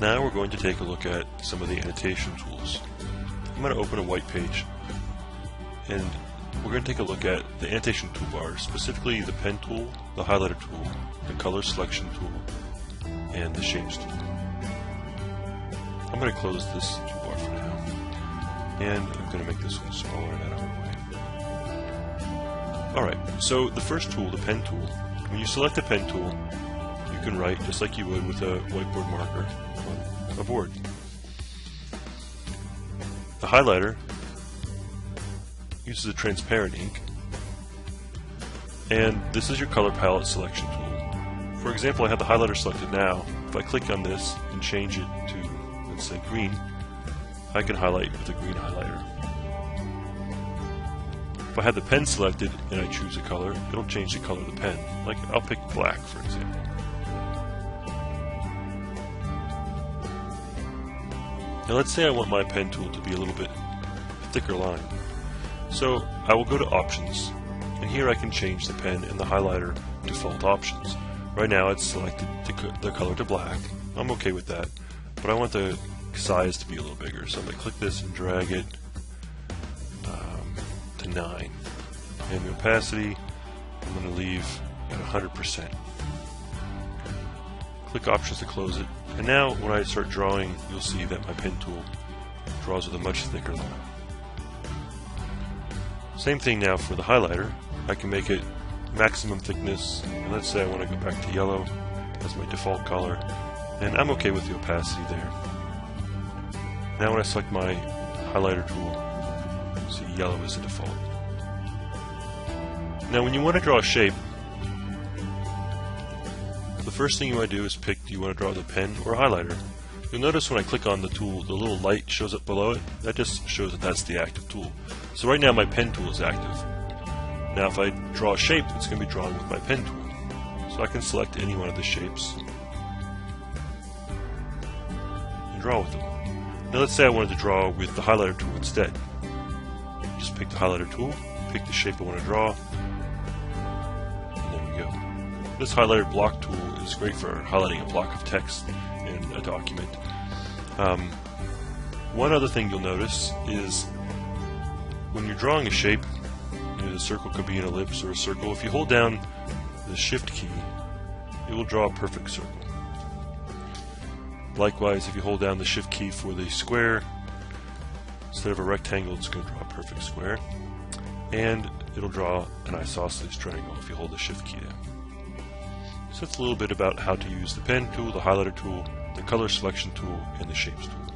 Now we're going to take a look at some of the annotation tools. I'm going to open a white page, and we're going to take a look at the annotation toolbar, specifically the pen tool, the highlighter tool, the color selection tool, and the shapes tool. I'm going to close this toolbar for now, and I'm going to make this one smaller and out of the way. Alright, so the first tool, the pen tool, when you select the pen tool, you can write just like you would with a whiteboard marker on a board. The highlighter uses a transparent ink, and this is your color palette selection tool. For example, I have the highlighter selected now. If I click on this and change it to, let's say, green, I can highlight with a green highlighter. If I have the pen selected and I choose a color, it'll change the color of the pen. Like, I'll pick black, for example. Now let's say I want my pen tool to be a little bit thicker line. So I will go to Options, and here I can change the pen and the highlighter default options. Right now it's selected the color to black. I'm okay with that, but I want the size to be a little bigger. So I'm going to click this and drag it to 9. And the opacity, I'm going to leave at 100%. Click Options to close it. And now when I start drawing, you'll see that my pen tool draws with a much thicker line. Same thing now for the highlighter. I can make it maximum thickness, and let's say I want to go back to yellow as my default color, and I'm okay with the opacity there. Now when I select my highlighter tool, see yellow is the default. Now when you want to draw a shape, the first thing you want to do is pick, do you want to draw the pen or a highlighter? You'll notice when I click on the tool, the little light shows up below it. That just shows that that's the active tool. So right now my pen tool is active. Now if I draw a shape, it's going to be drawn with my pen tool. So I can select any one of the shapes and draw with them. Now let's say I wanted to draw with the highlighter tool instead. Just pick the highlighter tool, pick the shape I want to draw, and there we go. This highlighter block tool is great for highlighting a block of text in a document. One other thing you'll notice is when you're drawing a shape, the circle could be an ellipse or a circle. If you hold down the Shift key, it will draw a perfect circle. Likewise, if you hold down the Shift key for the square, instead of a rectangle, it's going to draw a perfect square. And it'll draw an isosceles triangle if you hold the Shift key down. So that's a little bit about how to use the pen tool, the highlighter tool, the color selection tool, and the shapes tool.